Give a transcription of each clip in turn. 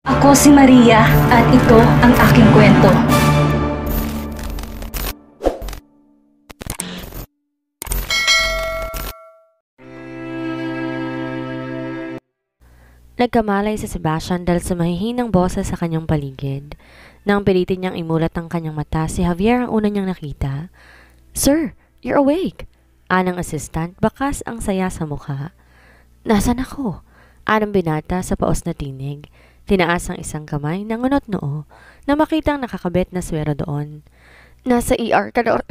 Ako si Maria at ito ang aking kwento. Nagkamalay si Sebastian dahil sa mahihinang boses sa kanyang paligid. Nang pilitin niyang imulat ang kanyang mata, si Javier ang una niyang nakita. "Sir, you're awake!" Anang assistant, bakas ang saya sa mukha. "Nasaan ako?" Anang binata sa paos na tinig. Tinaas ang isang kamay, nangunot noo, na makitang nakakabit na swero doon. "Nasa ER ka na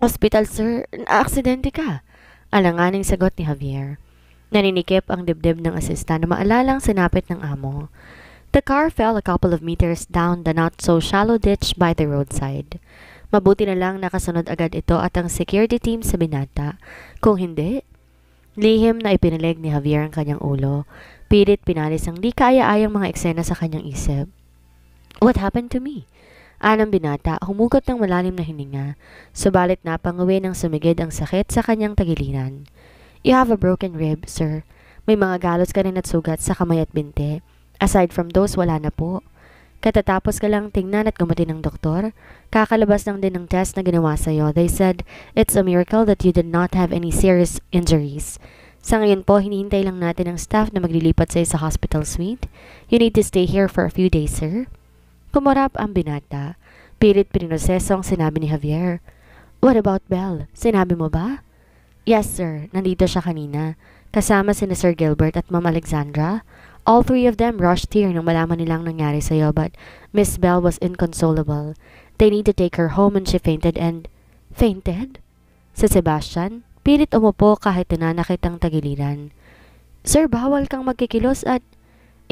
hospital, sir. Na-aksidente ka." Alanganing sagot ni Javier. Naninikip ang dibdib ng asista na maalalang sinapit ng amo. The car fell a couple of meters down the not-so-shallow ditch by the roadside. Mabuti na lang nakasunod agad ito at ang security team sa binata. Kung hindi, lihim na ipinalig ni Javier ang kanyang ulo. Pilit pinalis ang di kaaya-ayang mga eksena sa kanyang isip. "What happened to me?" Anang binata, humugot ng malalim na hininga. Subalit napanguwi ng sumigid ang sakit sa kanyang tagiliran. "You have a broken rib, sir. May mga galos ka rin at sugat sa kamay at binte. Aside from those, wala na po. Katatapos ka lang tingnan at gumutin ng doktor. Kakalabas lang din ng test na ginawa sa'yo. They said it's a miracle that you did not have any serious injuries. Sa ngayon po, hinihintay lang natin ang staff na maglilipat sa'yo sa hospital suite. You need to stay here for a few days, sir." Kumurap ang binata. Pilit prinoseso ang sinabi ni Javier. "What about Belle? Sinabi mo ba?" "Yes, sir. Nandito siya kanina. Kasama si Sir Gilbert at Ma'am Alexandra. All three of them rushed here nang malaman nilang nangyari sa'yo, but Miss Belle was inconsolable. They need to take her home and she fainted and..." "Fainted?" Si Sebastian, pilit umupo kahit nananakit ang tagiliran. "Sir, bawal kang magkikilos at..."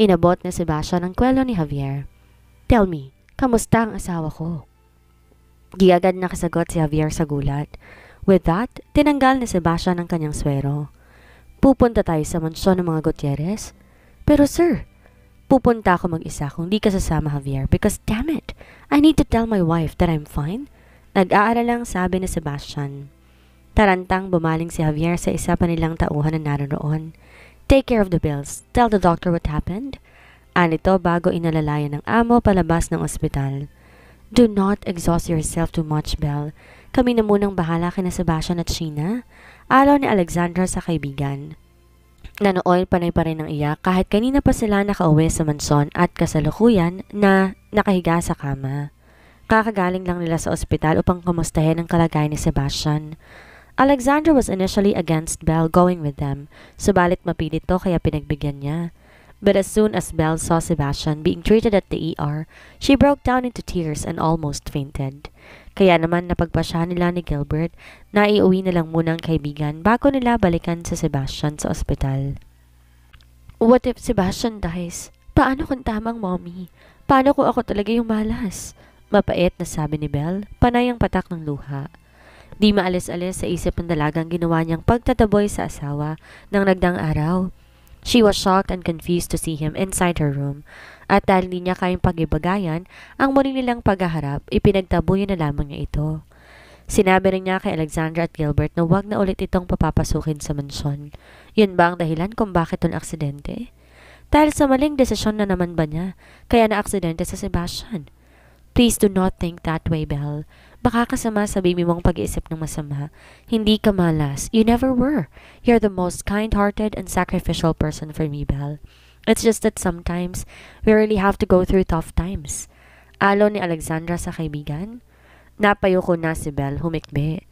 Inabot ni Sebastian ang kwelo ni Javier. "Tell me, kamusta ang asawa ko?" Giagad nakasagot si Javier sa gulat. With that, tinanggal ni Sebastian ang kanyang swero. "Pupunta tayo sa mansyon ng mga Gutierrez?" "Pero sir, pupunta ako mag-isa kung di ka sasama, Javier, because damn it, I need to tell my wife that I'm fine." Nag-aalala lang sabi ni Sebastian. Tarantang bumaling si Javier sa isa pa nilang tauhan na naroon. "Take care of the bills. Tell the doctor what happened." Anito bago inalalayan ng amo palabas ng ospital. "Do not exhaust yourself too much, Belle. Kami na munang bahala kina Sebastian at Sheena." Alaw ni Alexandra sa kaibigan. Nanooy panay pa rin ng iyak kahit kanina pa sila nakauwi sa manson at kasalukuyan na nakahiga sa kama. Kakagaling lang nila sa ospital upang kumustahin ang kalagayan ni Sebastian. Alexandra was initially against Belle going with them, subalit mapilit to kaya pinagbigyan niya. But as soon as Belle saw Sebastian being treated at the ER, she broke down into tears and almost fainted. Kaya naman napagpasyahan nila ni Gilbert na iuwi na lang muna ang kaibigan bago nila balikan si Sebastian sa ospital. "What if Sebastian dies? Paano kung tamang mommy? Paano kung ako talaga yung malas?" Mapait na sabi ni Belle, panay ang patak ng luha. Di maalis-alis sa isip ng dalagang ginawa niyang pagtataboy sa asawa ng nagdang araw. She was shocked and confused to see him inside her room. At dahil hindi niya kayang pag-ibagayan, ang muli nilang paghaharap, ipinagtabuyan na lamang niya ito. Sinabi rin niya kay Alexandra at Gilbert na huwag na ulit itong papapasukin sa mansyon. Yun ba ang dahilan kung bakit ito aksidente? Dahil sa maling desisyon na naman ba niya, kaya na-aksidente sa Sebastian? Please do not think that way, Belle. Baka kasama sa baby mong pag-iisip ng masama. Hindi ka malas. You never were. You're the most kind-hearted and sacrificial person for me, Belle. It's just that sometimes we really have to go through tough times." Alo ni Alexandra sa kaibigan. Napayuko na si Belle, humikbi.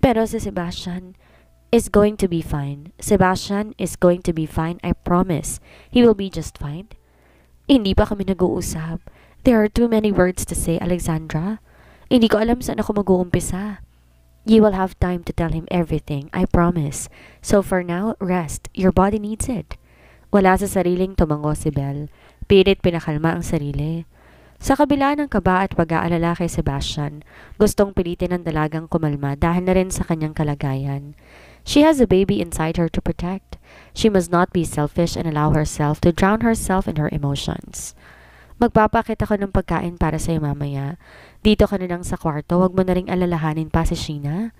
"Pero si Sebastian is going to be fine. Sebastian is going to be fine, I promise. He will be just fine." "Hindi pa kami nag-uusap. There are too many words to say, Alexandra. Hindi ko alam saan ako mag-uumpisa." "You will have time to tell him everything, I promise. So for now, rest. Your body needs it." Wala sa sariling tumango si Belle. Pilit pinakalma ang sarili. Sa kabila ng kaba at pag-aalala kay Sebastian, gustong pilitin ng dalagang kumalma dahil na rin sa kanyang kalagayan. She has a baby inside her to protect. She must not be selfish and allow herself to drown herself in her emotions. "Magpapakit ako ng pagkain para sa'yo mamaya. Dito ka na lang sa kwarto, wag mo na ring alalahanin pa si Sheena."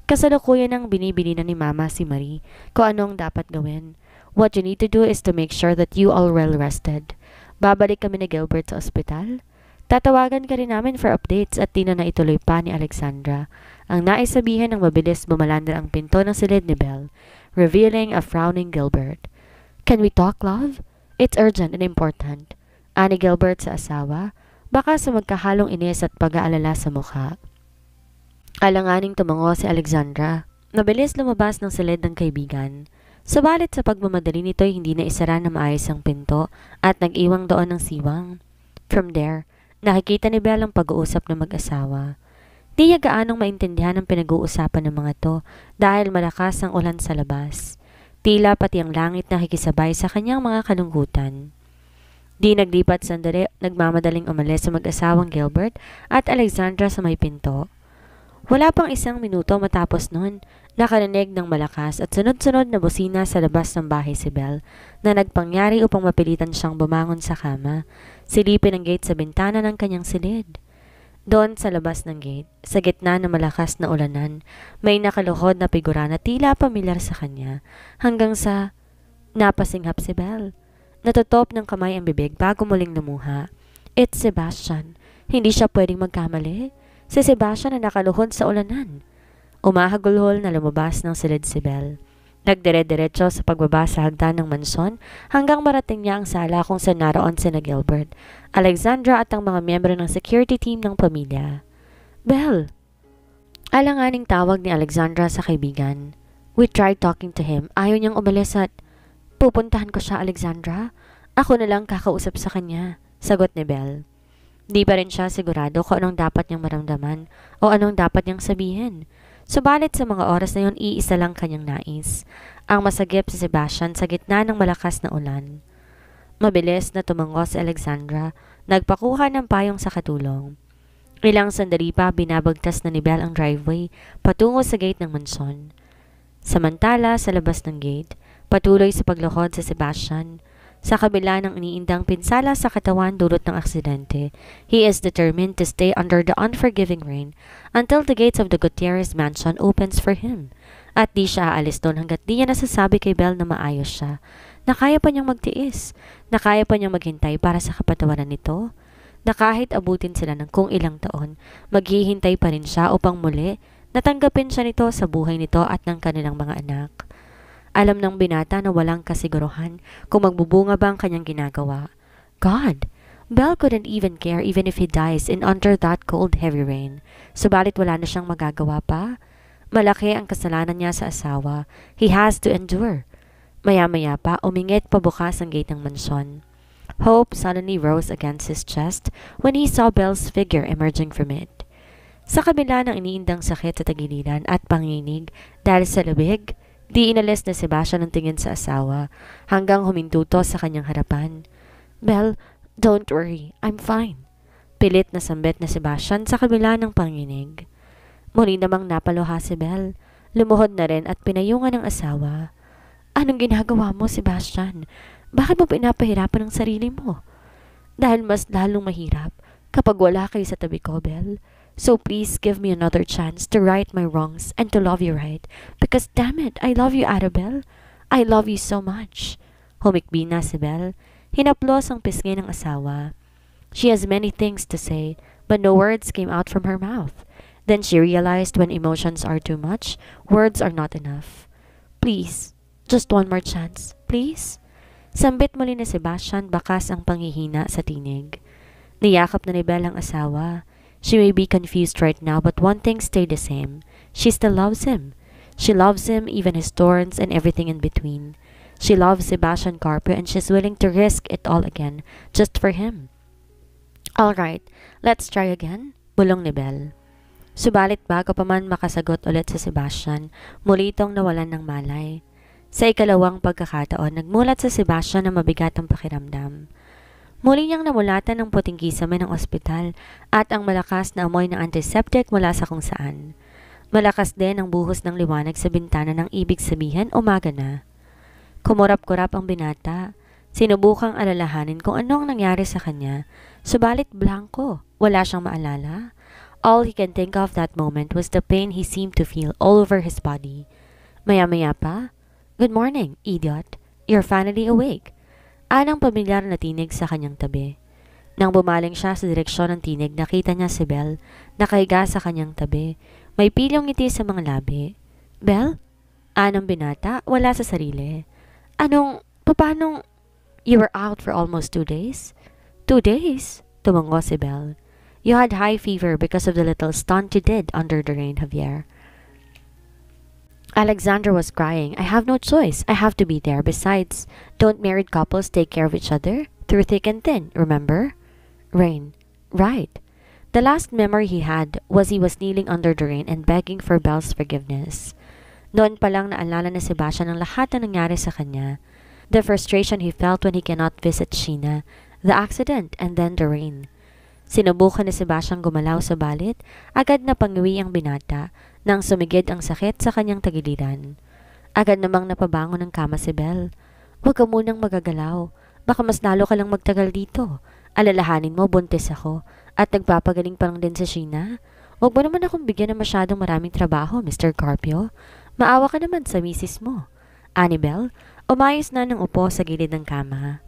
Kasalukuyan ang binibili na ni Mama si Marie kung ano ang dapat gawin. What you need to do is to make sure that you are well rested. Babalik kami ni Gilbert sa ospital. Tatawagan ka rin namin for updates at di na naituloy pa ni Alexandra. Ang nais sabihin ng mabilis bumalandar ang pinto ng silid ni Belle, revealing a frowning Gilbert. Can we talk, love? It's urgent and important. Ani Gilbert sa asawa, baka sa magkahalong inis at pag-aalala sa mukha. Alanganing tumango si Alexandra. Mabilis lumabas ng silid ng kaibigan. Subalit sa pagmamadali nito'y hindi na isara na maayos ang pinto at nag-iwang doon ng siwang. From there, nakikita ni Belle ang pag-uusap ng mag-asawa. Di niya gaanong maintindihan ang pinag-uusapan ng mga to dahil malakas ang ulan sa labas. Tila pati ang langit nakikisabay sa kanyang mga kalungkutan. Di naglipat sandali, nagmamadaling umalis sa mag-asawang Gilbert at Alexandra sa may pinto. Wala pang isang minuto matapos nun, nakarinig ng malakas at sunod-sunod na busina sa labas ng bahay si Belle na nagpangyari upang mapilitan siyang bumangon sa kama, silipin ang gate sa bintana ng kanyang silid. Doon sa labas ng gate, sa gitna ng malakas na ulanan, may nakaluhod na figura na tila pamilyar sa kanya, hanggang sa napasinghap si Belle. Natutop ng kamay ang bibig bago muling lumuha. It's Sebastian. Hindi siya pwedeng magkamali. Si Sebastian na nakaluhod sa ulanan. Umahagulhol na lumabas ng silid si Belle. Nagdire-diretso sa pagbaba sa hagdan ng mansyon hanggang marating niya ang sala kung saan naroon sina Gilbert, Alexandra at ang mga miyembro ng security team ng pamilya. Belle! Alanganing tawag ni Alexandra sa kaibigan. We tried talking to him. Ayaw niyang umalis at pupuntahan ko siya, Alexandra. Ako na lang kakausap sa kanya, sagot ni Belle. Di pa rin siya sigurado kung anong dapat niyang maramdaman o anong dapat niyang sabihin. Subalit sa mga oras na yon, iisa lang kanyang nais. Ang masagip si Sebastian sa gitna ng malakas na ulan. Mabilis na tumango si Alexandra, nagpakuha ng payong sa katulong. Ilang sandali pa binabagtas na ni Belle ang driveway patungo sa gate ng mansyon. Samantala sa labas ng gate, patuloy sa pagluhod si Sebastian. Sa kabila ng iniindang pinsala sa katawan dulot ng aksidente, he is determined to stay under the unforgiving rain until the gates of the Gutierrez mansion opens for him. At di siya aalis doon hanggat di niya nasasabi kay Belle na maayos siya, na kaya pa niyang magtiis, na kaya pa niyang maghintay para sa kapatawaran nito, na kahit abutin sila ng kung ilang taon, maghihintay pa rin siya upang muli natanggapin siya nito sa buhay nito at ng kanilang mga anak. Alam ng binata na walang kasiguruhan kung magbubunga ba ang kanyang ginagawa. God! Belle couldn't even care even if he dies in under that cold heavy rain. Subalit wala na siyang magagawa pa. Malaki ang kasalanan niya sa asawa. He has to endure. Maya-maya pa, umingit pabukas ang gate ng mansyon. Hope suddenly rose against his chest when he saw Belle's figure emerging from it. Sa kabila ng iniindang sakit sa tagiliran at panginig dahil sa labig, di inalis na Sebastian ang tingin sa asawa hanggang humintuto sa kanyang harapan. Belle, don't worry, I'm fine. Pilit na sambit na Sebastian sa kabila ng panginig. Muli namang napaluha si Belle. Lumuhod na rin at pinayungan ng asawa. Anong ginagawa mo, Sebastian? Bakit mo pinapahirapan ang sarili mo? Dahil mas lalong mahirap kapag wala kayo sa tabi ko, Belle. So please give me another chance to right my wrongs and to love you right. Because damn it, I love you, Arabelle. I love you so much. Humikbi na si Belle. Hinaplos ang pisngi ng asawa. She has many things to say, but no words came out from her mouth. Then she realized when emotions are too much, words are not enough. Please, just one more chance, please. Sambit muli ni Sebastian, bakas ang panghihina sa tinig. Niyakap na ni Belle ang asawa. She may be confused right now, but one thing stayed the same. She still loves him. She loves him, even his thorns and everything in between. She loves Sebastian Carpio and she's willing to risk it all again, just for him. All right, let's try again, bulong ni Belle. Subalit bago pa man makasagot ulit si Sebastian, muli itong nawalan ng malay. Sa ikalawang pagkakataon, nagmulat sa Sebastian na mabigat ang pakiramdam. Muli niyang namulatan ng puting kisame ng ospital at ang malakas na amoy ng antiseptic mula sa kung saan. Malakas din ang buhos ng liwanag sa bintana ng ibig sabihin umaga na. Kumurap-kurap ang binata. Sinubukang alalahanin kung ano ang nangyari sa kanya. Subalit blanco, wala siyang maalala. All he can think of that moment was the pain he seemed to feel all over his body. Maya-maya pa, "Good morning, idiot. You're finally awake." Anang pamilyar na tinig sa kanyang tabi. Nang bumaling siya sa direksyon ng tinig, nakita niya si Belle, nakahiga sa kanyang tabi. May pilong ngiti sa mga labi. Belle? Anang binata, wala sa sarili. Papanong, you were out for almost 2 days? 2 days? Tumango si Belle. You had high fever because of the little stunt you did under the rain, Javier. Alexandra was crying. I have no choice. I have to be there. Besides, don't married couples take care of each other? Through thick and thin, remember? Rain. Right. The last memory he had was he was kneeling under the rain and begging for Belle's forgiveness. Noon pa lang naalala ni Sebastian ang lahat na nangyari sa kanya. The frustration he felt when he cannot visit Sheena, the accident, and then the rain. Sinubukan ni Sebastian gumalaw sa balit, agad na pangiwi ang binata, nang sumigid ang sakit sa kanyang tagiliran. Agad namang napabangon ng kama si Belle. Huwag ka munang magagalaw, baka mas lalo ka lang magtagal dito. Alalahanin mo, buntis ako, at nagpapagaling pa lang din si Sheena. Huwag mo naman akong bigyan ng masyadong maraming trabaho, Mr. Carpio. Maawa ka naman sa misis mo. Annabel, umayos na ng upo sa gilid ng kama.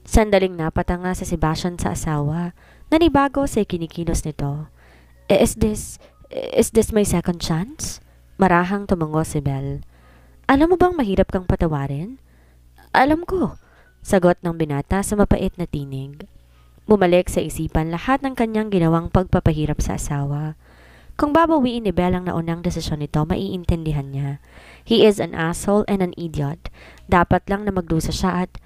Sandaling napatanga sa Sebastian sa asawa, nanibago sa kinikilos nito. Is this my second chance? Marahang tumango si Belle. Alam mo bang mahirap kang patawarin? Alam ko, sagot ng binata sa mapait na tinig. Bumalik sa isipan lahat ng kanyang ginawang pagpapahirap sa asawa. Kung babawiin ni Belle ang naunang desisyon nito, maiintindihan niya. He is an asshole and an idiot. Dapat lang na magdusa siya at...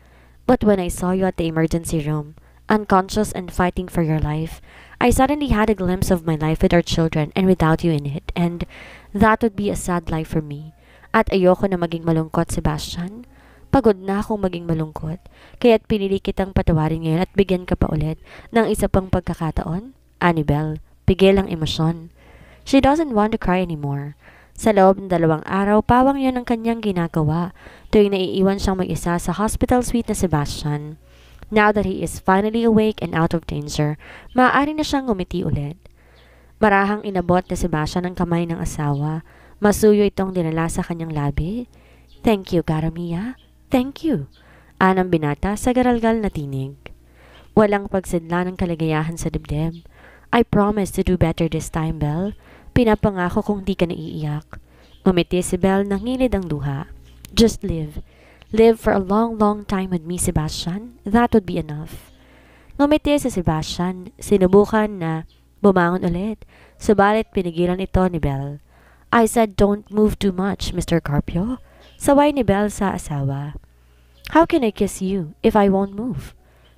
But when I saw you at the emergency room, unconscious and fighting for your life, I suddenly had a glimpse of my life with our children and without you in it, and that would be a sad life for me. At ayoko na maging malungkot, Sebastian. Pagod na akong maging malungkot, kaya't pinili kitang patawarin ngayon at bigyan ka pa ulit ng isa pang pagkakataon. Annabel, pigil ang emosyon. She doesn't want to cry anymore. Sa loob ng 2 araw, pawang yun ang kanyang ginagawa tuwing naiiwan siyang mag-isa sa hospital suite na Sebastian. Now that he is finally awake and out of danger, maaari na siyang ngumiti ulit. Marahang inabot na Sebastian ang kamay ng asawa. Masuyo itong dinala sa kanyang labi. Thank you, cara mia. Thank you. Anang binata sa garalgal na tinig. Walang pagsidla ng kaligayahan sa dibdib. I promise to do better this time, Belle. Pinapangako kung di ka naiiyak. Ngumiti si Belle nang ngilid ang luha. Just live. Live for a long, long time with me, Sebastian. That would be enough. Ngumiti si Sebastian. Sinubukan na bumangon ulit. Subalit pinigilan ito ni Belle. I said don't move too much, Mr. Carpio. Saway ni Belle sa asawa. How can I kiss you if I won't move?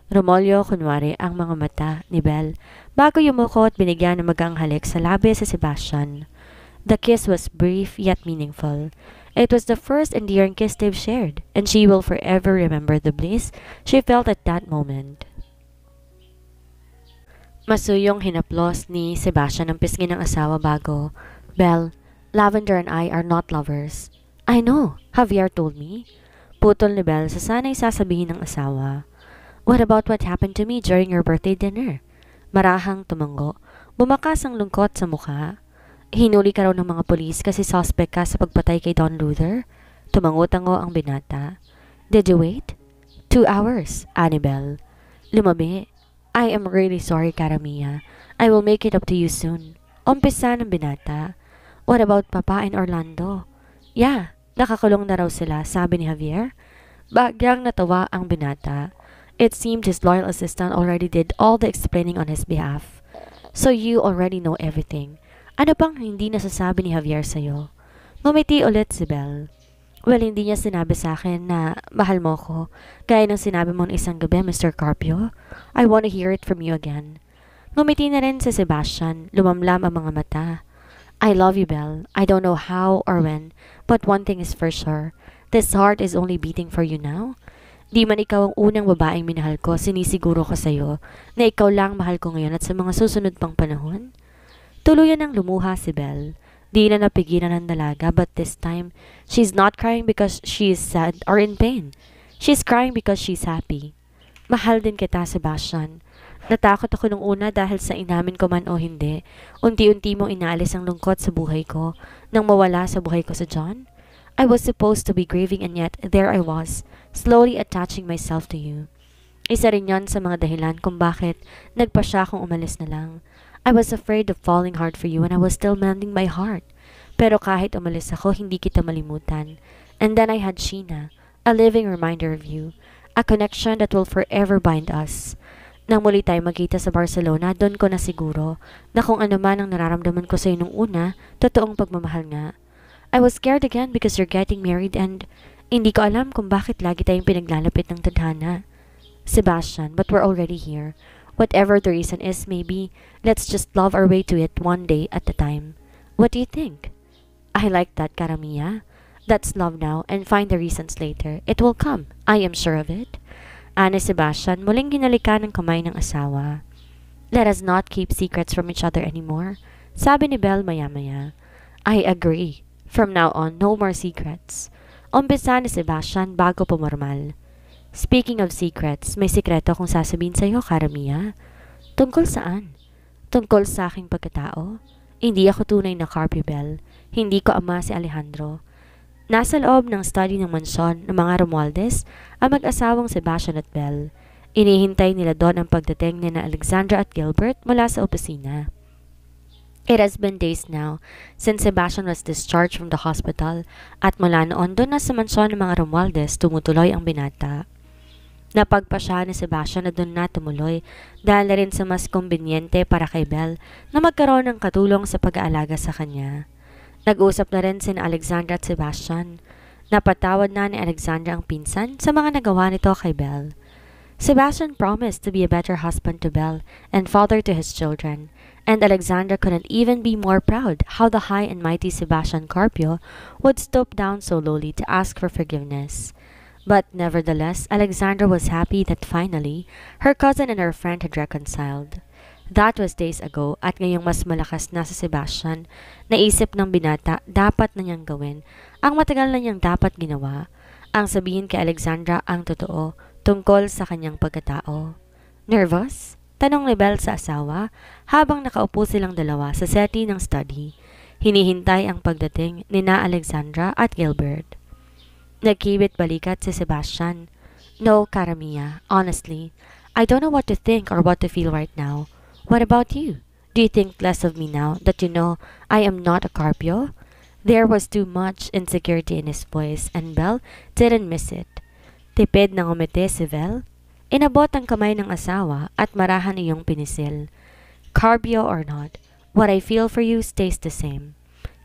Romolyo kunwari ang mga mata ni Belle bago yumuko at binigyan ng magang halik sa labi sa Sebastian. The kiss was brief yet meaningful. It was the first endearing kiss they've shared, and she will forever remember the bliss she felt at that moment. Masuyong hinaplos ni Sebastian ang pisngi ng asawa bago, Belle, Lavender and I are not lovers. I know, Javier told me. Putol ni Belle sa sana'y sasabihin ng asawa. What about what happened to me during your birthday dinner? Marahang tumango. Bumakas ang lungkot sa mukha. Hinuli ka raw ng mga polis kasi suspect ka sa pagpatay kay Don Luther? Tumango-tango ang binata. Did you wait? 2 hours, Annabel. Lumabi. I am really sorry, cara mia. I will make it up to you soon. Umpisa ng binata. What about Papa and Orlando? Yeah, nakakulong na raw sila, sabi ni Javier. Bagyang natawa ang binata. It seemed his loyal assistant already did all the explaining on his behalf. So you already know everything. Ano bang hindi nasasabi ni Javier sa'yo? Ngumiti ulit si Belle. Well, hindi niya sinabi sa akin na mahal mo ko, gaya ng sinabi mo ng isang gabi, Mr. Carpio. I want to hear it from you again. Ngumiti na rin si Sebastian, lumamlam ang mga mata. I love you, Belle. I don't know how or when, but one thing is for sure. This heart is only beating for you now. Di man ikaw ang unang babaeng minahal ko, sinisiguro ko sa'yo na ikaw lang mahal ko ngayon at sa mga susunod pang panahon. Tuluyan ang lumuha si Belle. Di na napigilan ng dalaga, but this time, she's not crying because she is sad or in pain. She's crying because she's happy. Mahal din kita, Sebastian. Natakot ako nung una dahil sa inamin ko man o hindi. Unti-unti mong inaalis ang lungkot sa buhay ko nang mawala sa buhay ko sa John. I was supposed to be grieving and yet there I was, slowly attaching myself to you. Isa rin yon sa mga dahilan kung bakit nagpa siya kung umalis na lang. I was afraid of falling hard for you and I was still mending my heart. Pero kahit umalis ako, hindi kita malimutan. And then I had Sheena, a living reminder of you, a connection that will forever bind us. Nang muli tayo magkita sa Barcelona, doon ko na siguro na kung ano man ang nararamdaman ko sa'yo nung una, totoong pagmamahal nga. I was scared again because you're getting married and hindi ko alam kung bakit lagi tayong pinaglalapit ng tadhana. Sebastian, but we're already here. Whatever the reason is, maybe let's just love our way to it one day at a time. What do you think? I like that, Karamia. That's love now and find the reasons later. It will come. I am sure of it. Ani Sebastian, muling hinalikan ng kamay ng asawa. Let us not keep secrets from each other anymore. Sabi ni Belle maya-maya. I agree. From now on, no more secrets. Umpisa ni Sebastian bago pumarmal. Speaking of secrets, may sikreto akong sasabihin sa iyo, Karamia. Tungkol saan? Tungkol sa aking pagkatao? Hindi ako tunay na Carpio Belle. Hindi ko ama si Alejandro. Nasa loob ng study ng mansyon ng mga Romualdez ang mag-asawang Sebastian at Belle. Inihintay nila doon ang pagdating ni na Alexandra at Gilbert mula sa opisina. It has been days now since Sebastian was discharged from the hospital at mula noon doon na sa mansyon ng mga Romualdez tumutuloy ang binata. Napagpasya ni Sebastian na doon na tumuloy dahil na rin sa mas kumbinyente para kay Belle na magkaroon ng katulong sa pag-aalaga sa kanya. Nag-usap na rin sina Alexandra at Sebastian. Napatawad na ni Alexandra ang pinsan sa mga nagawa nito kay Belle. Sebastian promised to be a better husband to Belle and father to his children, and Alexandra couldn't even be more proud how the high and mighty Sebastian Carpio would stoop down so lowly to ask for forgiveness. But nevertheless, Alexandra was happy that finally, her cousin and her friend had reconciled. That was days ago at ngayong mas malakas na si Sebastian, naisip ng binata dapat na niyang gawin ang matagal na niyang dapat ginawa, ang sabihin kay Alexandra ang totoo tungkol sa kanyang pagkatao. Nervous? Tanong ni Belle sa asawa habang nakaupo silang dalawa sa setting ng study. Hinihintay ang pagdating ni na Alexandra at Gilbert. Nagkibit balikat si Sebastian. No, Karamia, honestly, I don't know what to think or what to feel right now. What about you? Do you think less of me now that you know I am not a Carpio? There was too much insecurity in his voice and Belle didn't miss it. Tipid ng umiti si Belle. Inabot ang kamay ng asawa at marahan iyong pinisil. Carpio or not, what I feel for you stays the same.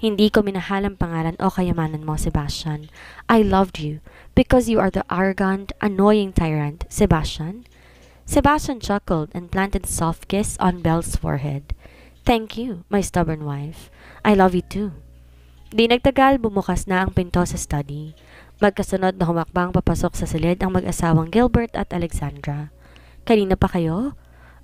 Hindi ko minahal ang pangalan o kayamanan mo, Sebastian. I loved you because you are the arrogant, annoying tyrant, Sebastian. Sebastian chuckled and planted a soft kiss on Belle's forehead. Thank you, my stubborn wife. I love you too. Di nagtagal, bumukas na ang pinto sa study. Magkasunod na humakbang papasok sa silid ang mag-asawang Gilbert at Alexandra. Kanina pa kayo?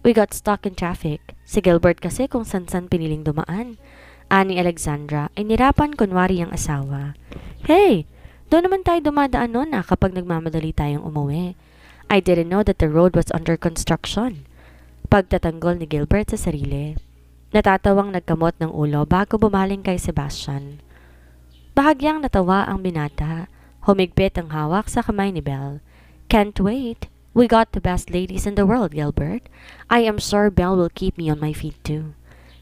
We got stuck in traffic. Si Gilbert kasi kung san-san piniling dumaan. Ani Alexandra ay nirapan kunwari ang asawa. Hey, doon naman tayo dumadaan noon kapag nagmamadali tayong umuwi. I didn't know that the road was under construction. Pagtatanggol ni Gilbert sa sarili. Natatawang nagkamot ng ulo bago bumaling kay Sebastian. Bahagyang natawa ang binata. Humigpit ang hawak sa kamay ni Belle. Can't wait. We got the best ladies in the world, Gilbert. I am sure Belle will keep me on my feet too.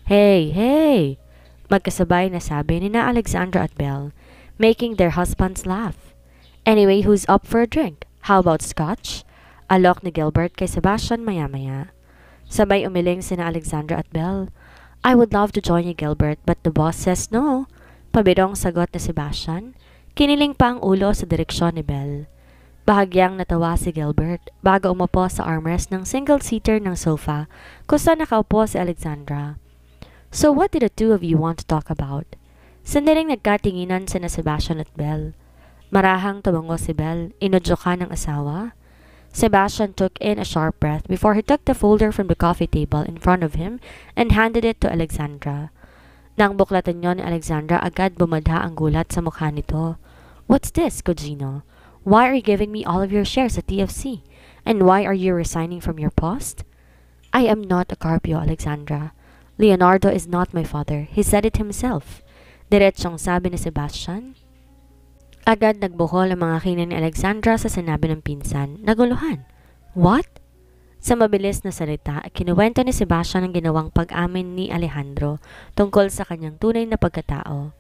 Hey, hey! Magkasabay na sabi ni na Alexandra at Belle, making their husbands laugh. Anyway, who's up for a drink? How about scotch? Alok ni Gilbert kay Sebastian maya-maya. Sabay umiling sina Alexandra at Belle. I would love to join you, Gilbert, but the boss says no. Pabirong sagot ni Sebastian. Kiniling pa ang ulo sa direksyon ni Belle. Bahagyang natawa si Gilbert bago umupo sa armrest ng single-seater ng sofa kung saan nakaupo si Alexandra. So what did the two of you want to talk about? Sandaling nagkatinginan sina Sebastian at Belle. Marahang tumango si Belle, inudyoka ng asawa. Sebastian took in a sharp breath before he took the folder from the coffee table in front of him and handed it to Alexandra. Nang buklatan niyo ni Alexandra, agad bumadha ang gulat sa mukha nito. What's this, Cugino? Why are you giving me all of your shares at TFC? And why are you resigning from your post? I am not a Carpio, Alexandra. Leonardo is not my father. He said it himself. Diretsong sabi ni Sebastian. Agad nagbuhol ang mga kina ni Alexandra sa sinabi ng pinsan. Naguluhan. What? Sa mabilis na salita, kinuwento ni Sebastian ang ginawang pag-amin ni Alejandro tungkol sa kanyang tunay na pagkatao.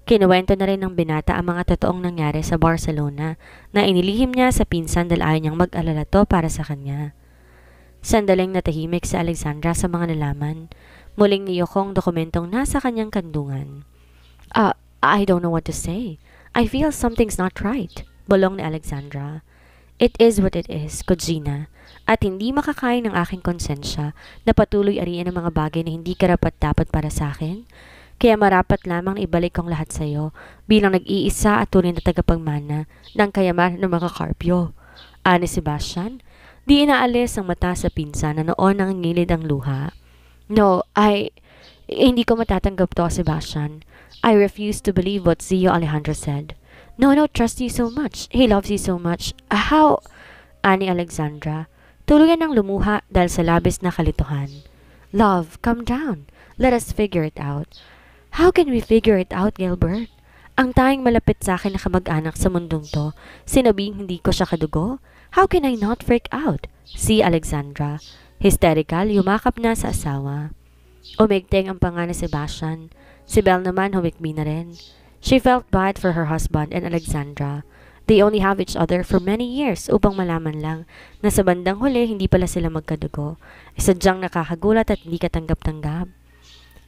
Kinuwento na rin ng binata ang mga totoong nangyari sa Barcelona na inilihim niya sa pinsan dahil ayaw niyang mag-alala to para sa kanya. Sandaling natahimik si Alexandra sa mga nalaman. Muling niyokong dokumentong nasa kanyang kandungan. I don't know what to say. I feel something's not right, bulong ni Alexandra. It is what it is, Kojina, at hindi makakain ng aking konsensya na patuloy ariin ang mga bagay na hindi karapat-dapat para sa akin. Kaya marapat lamang na ibalik kong lahat sa iyo bilang nag-iisa at tunay na tagapagmana ng kayamanan ng mga Carpio. Ani Sebastian, di inaalis ang mata sa pinsan na noon nangingilid ang luha. No, hindi ko matatanggap to, Sebastian. I refuse to believe what Zio Alejandro said. No, trust you so much. He loves you so much. How? Ani Alexandra, tuluyan ng lumuha dahil sa labis na kalituhan. Love, calm down. Let us figure it out. How can we figure it out, Gilbert? Ang tanging malapit sa akin na kamag-anak sa mundong to, sinabing hindi ko siya kadugo? How can I not freak out? Si Alexandra, hysterical, yumakap na sa asawa. Umigting ang panga ni Sebastian. Si Belle naman humikbi na rin. She felt bad for her husband and Alexandra. They only have each other for many years upang malaman lang na sa bandang huli hindi pala sila magkadugo. Sadyang nakakagulat at hindi katanggap-tanggap.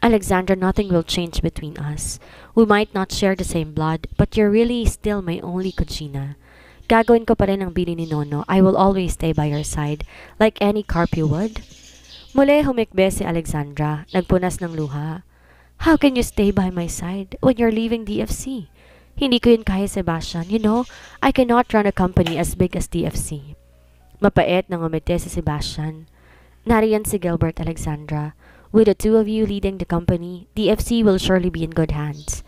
Alexandra, nothing will change between us. We might not share the same blood, but you're really still my only Kojina. Gagawin ko pa rin ang bili ni Nono. I will always stay by your side, like any Carpio would. Muli humikbe si Alexandra, nagpunas ng luha. How can you stay by my side when you're leaving DFC? Hindi ko yun kaya, Sebastian. You know, I cannot run a company as big as DFC. Mapait nang umiti si Sebastian. Nariyan si Gilbert, Alexandra. With the two of you leading the company, DFC will surely be in good hands.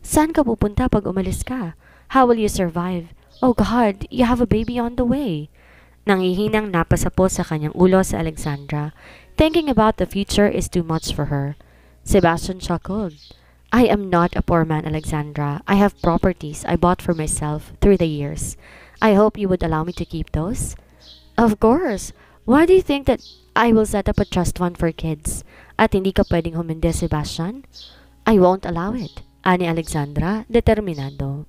Saan ka pupunta pag umalis ka? How will you survive? Oh God, you have a baby on the way. Nangihinang napasapo sa kanyang ulo si Alexandra. Thinking about the future is too much for her. Sebastian chuckled. I am not a poor man, Alexandra. I have properties I bought for myself through the years. I hope you would allow me to keep those. Of course. Why do you think that I will set up a trust fund for kids? At hindi ka pwedeng humindi, Sebastian? I won't allow it. Ani Alexandra, determinado.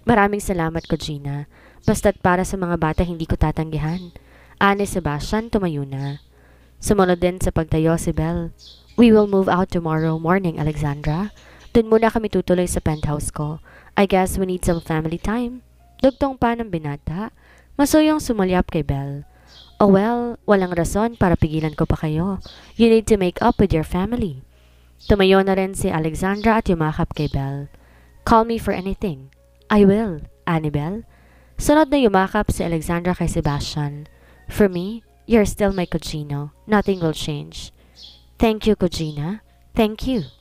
Maraming salamat, Kojina. Basta't para sa mga bata hindi ko tatanggihan. Ani Sebastian, tumayo na. Sumunod din sa pagtayo si Belle. We will move out tomorrow morning, Alexandra. Dun muna kami tutuloy sa penthouse ko. I guess we need some family time. Dugtong pa ng binata. Masuyong sumalyap kay Belle. Oh well, walang rason para pigilan ko pa kayo. You need to make up with your family. Tumayo na rin si Alexandra at yumakap kay Belle. Call me for anything. I will, Annabelle. Sunod na yumakap si Alexandra kay Sebastian. For me, you're still my Kojino. Nothing will change. Thank you, Kojina. Thank you.